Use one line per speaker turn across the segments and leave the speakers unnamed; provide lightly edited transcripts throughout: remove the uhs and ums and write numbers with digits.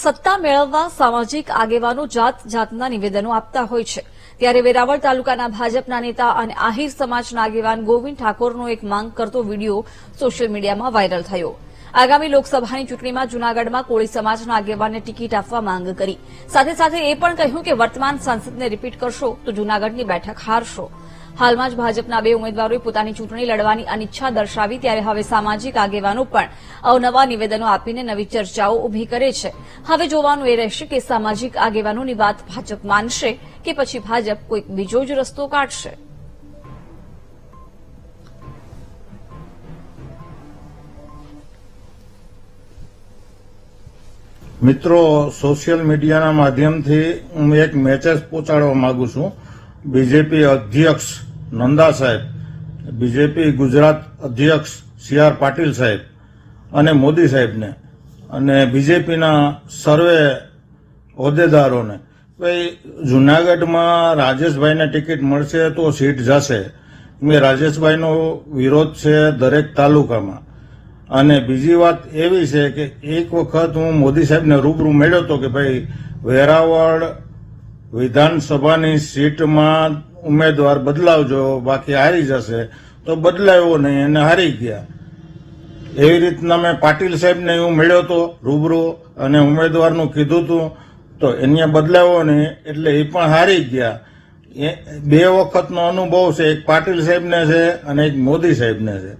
સત્તા મેળવવા સામાજિક આગેવાનો જાત જાતના નિવેદનો આપતા હોય છે, ત્યારે વેરાવળ તાલુકાના ભાજપના નેતા અને આહિર સમાજના આગેવાન ગોવિંદ ઠાકોરનો એક માંગ કરતો વિડીયો સોશિયલ મીડિયામાં વાયરલ થયો. આગામી લોકસભાની ચૂંટણીમાં જૂનાગઢમાં કોળી સમાજના આગેવાનને ટિકિટ આપવા માંગ કરી. સાથે સાથે એ પણ કહ્યું કે વર્તમાન સાંસદને રિપીટ કરશો તો જૂનાગઢની બેઠક હારશો. હાલમાં જ ભાજપના 2 ઉમેદવારોએ પોતાની ચૂંટણી લડવાની અનિચ્છા દર્શાવી, ત્યારે હવે સામાજિક આગેવાનો પણ અવનવા નિવેદનો આપીને નવી ચર્ચાઓ ઉભી કરે છે. હવે જોવાનું એ રહેશે કે સામાજિક આગેવાનોની વાત ભાજપ માનશે કે પછી ભાજપ કોઈક બીજો જ રસ્તો કાઢશે.
મિત્રો, સોશિયલ મીડિયાના માધ્યમથી હું એક મેસેજ પહોંચાડવા માંગુ છું. બીજેપી અધ્યક્ષ નંદા સાહેબ, બીજેપી ગુજરાત અધ્યક્ષ સી.આર. પાટીલ સાહેબ અને મોદી સાહેબને અને બીજેપીના સર્વે હોદ્દેદારોને, ભાઈ જૂનાગઢમાં રાજેશભાઈને ટિકિટ મળશે તો સીટ જશે. મેં રાજેશભાઈનો વિરોધ છે દરેક તાલુકામાં. અને બીજી વાત એવી છે કે એક વખત હું મોદી સાહેબને રૂબરૂ મળ્યો હતો કે ભાઈ વેરાવળ વિધાનસભાની સીટમાં ઉમેદવાર બદલાવજો, બાકી હારી જશે. તો બદલાયો નહીં અને હારી ગયા. એવી રીતના મેં પાટીલ સાહેબને હું મળ્યો હતો રૂબરૂ અને ઉમેદવારનું કીધું હતું, તો એને બદલાયો નહીં એટલે એ પણ હારી ગયા. 2 વખતનો અનુભવ છે, એક પાટીલ સાહેબને છે અને એક મોદી સાહેબને છે.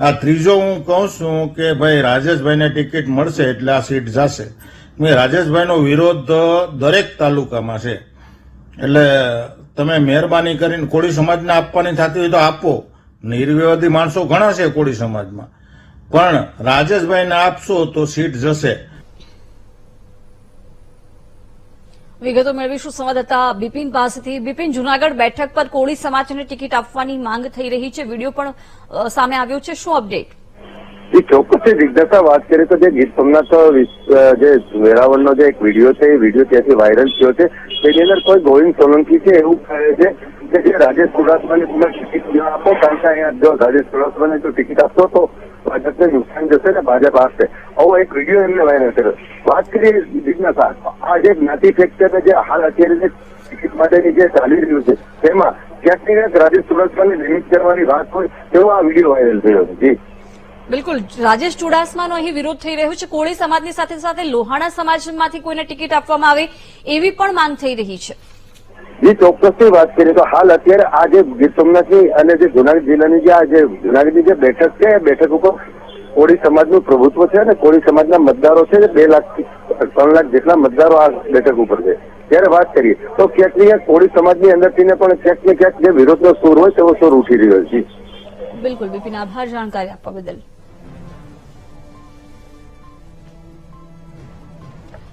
આ ત્રીજો હું કહું છું કે ભાઈ રાજેશભાઈને ટિકિટ મળશે એટલે આ સીટ જશે. મેં રાજેશભાઈનો વિરોધ દરેક તાલુકામાં છે. એટલે તમે મહેરબાની કરીને કોળી સમાજને આપવાની થતી હોય તો આપો. નિર્વિવાદી માણસો ઘણા છે કોળી સમાજમાં, પણ રાજેશભાઈને આપશો તો સીટ જશે.
વિગતો મેળવીશું સંવાદદાતા બિપિન પાસેથી. બિપિન, જૂનાગઢ બેઠક પર કોળી સમાજને ટિકિટ આપવાની માંગ થઈ રહી છે, વિડીયો પણ સામે આવ્યો છે, શું અપડેટ?
ચોક્કસથી જિજ્ઞાસા વાત કરીએ તો જે ગીર સોમનાથ જે વેરાવળનો જે એક વિડીયો છે એ વિડીયો ત્યાંથી વાયરલ થયો છે. તેની અંદર કોઈ ગોવિંદ સોલંકી છે એવું કહે છે કે જે રાજેશ ચુડાસમાને તમે ટિકિટ ન આપો, કારણ કે અહીંયા જો રાજેશ ચુડાસમાને જો ટિકિટ આપશો તો ભાજપને નુકસાન જશે ને ભાજપ હારશે. આવો એક વિડીયો એમને વાયરલ કર્યો. વાત કરીએ જિજ્ઞાસા, આ જે જ્ઞાતિ ફેક્ટર જે હાલ અત્યારે જે ટિકિટ માટેની જે ચાલી રહ્યું છે તેમાં ક્યાંક ને ક્યાંક રાજેશ ચુડાસમાને લિમિટ કરવાની વાત હોય તેવો આ વિડીયો વાયરલ થયો છે. જી
બિલકુલ, રાજેશ ચુડાસમાનો અહીં વિરોધ થઈ રહ્યો છે. કોળી સમાજની સાથે સાથે લોહાણા સમાજમાંથી કોઈને ટિકિટ આપવામાં આવે એવી પણ માંગ થઈ રહી છે.
જે ચોક્કસની વાત કરીએ તો હાલ અત્યારે આ જે ગીર સોમનાથની અને જે જૂનાગઢ જિલ્લાની જે આ જે જૂનાગઢની જે બેઠક છે એ બેઠક ઉપર કોળી સમાજનું પ્રભુત્વ છે અને કોળી સમાજના મતદારો છે 2 લાખથી 3 લાખ જેટલા મતદારો આ બેઠક ઉપર છે. ત્યારે વાત કરીએ તો ક્યાંક ને ક્યાંક કોળી સમાજની અંદરથી પણ ક્યાંક ને ક્યાંક જે વિરોધનો સૂર હોય તેવો સૂર ઉઠી રહ્યો છે.
બિલકુલ બિપિન, આભાર જાણકારી આપવા બદલ.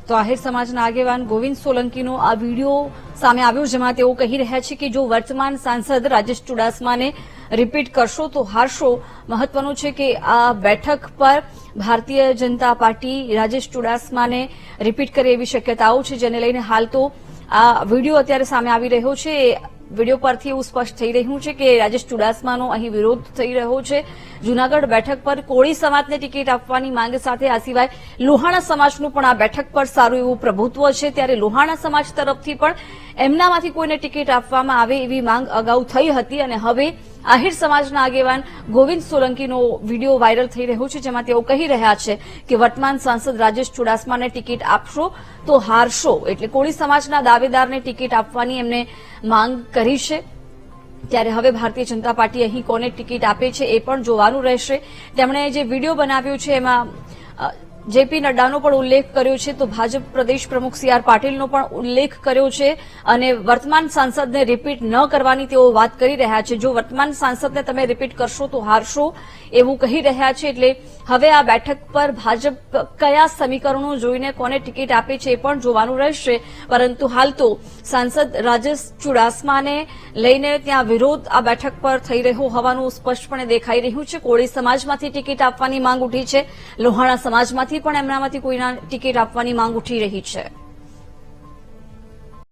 તો આહિર સમાજના આગેવાન ગોવિંદ સોલંકીનો આ વિડીયો સામે આવ્યો, જેમાં તેઓ કહી રહ્યા છે કે જો વર્તમાન સાંસદ રાજેશ ચુડાસમાને રિપીટ કરશો તો હારશો. મહત્વનું છે કે આ બેઠક પર ભારતીય જનતા પાર્ટી રાજેશ ચુડાસમાને રિપીટ કરે એવી શક્યતાઓ છે, જેને લઈને હાલ તો આ વિડીયો અત્યારે સામે આવી રહ્યો છે. વિડીયો પરથી એવું સ્પષ્ટ થઈ રહ્યું છે કે રાજેશ ચુડાસમાનો અહીં વિરોધ થઈ રહ્યો છે. જૂનાગઢ બેઠક પર કોળી સમાજને ટિકિટ આપવાની માંગ સાથે આ સિવાય લોહાણા સમાજનું પણ આ બેઠક પર સારું એવું પ્રભુત્વ છે, ત્યારે લોહાણા સમાજ તરફથી પણ એમનામાંથી કોઈને ટિકિટ આપવામાં આવે એવી માંગ અગાઉ થઈ હતી. અને હવે આહિર સમાજના આગેવાન ગોવિંદ સોલંકીનો વિડીયો વાયરલ થઈ રહ્યો છે, જેમાં તેઓ કહી રહ્યા છે કે વર્તમાન સાંસદ રાજેશ ચુડાસમાને ટિકિટ આપશો તો હારશો. એટલે કોળી સમાજના દાવેદારને ટિકિટ આપવાની એમને માંગ કરી છે. ત્યારે હવે ભારતીય જનતા પાર્ટી અહીં કોને ટિકિટ આપે છે એ પણ જોવાનું રહેશે. તેમણે જે વિડીયો બનાવ્યો છે એમાં જેપી નડ્ડાનો પણ ઉલ્લેખ કર્યો છે, તો ભાજપ પ્રદેશ પ્રમુખ સી.આર. પાટીલનો પણ ઉલ્લેખ કર્યો છે અને વર્તમાન સાંસદને રિપીટ ન કરવાની તેઓ વાત કરી રહ્યા છે. જો વર્તમાન સાંસદને તમે રિપીટ કરશો તો હારશો એવું કહી રહ્યા છે. એટલે હવે આ બેઠક પર ભાજપ કયા સમીકરણો જોઈને કોને ટિકિટ આપે છે એ પણ જોવાનું રહેશે. પરંતુ હાલ તો સાંસદ રાજેશ ચુડાસમાને લઈને ત્યાં વિરોધ આ બેઠક પર થઈ રહ્યો હોવાનું સ્પષ્ટપણે દેખાઈ રહ્યું છે. કોળી સમાજમાંથી ટિકિટ આપવાની માંગ ઉઠી છે, લોહાણા સમાજમાંથી પણ એમનામાંથી કોઈના ટિકિટ આપવાની માંગ ઉઠી રહી છે.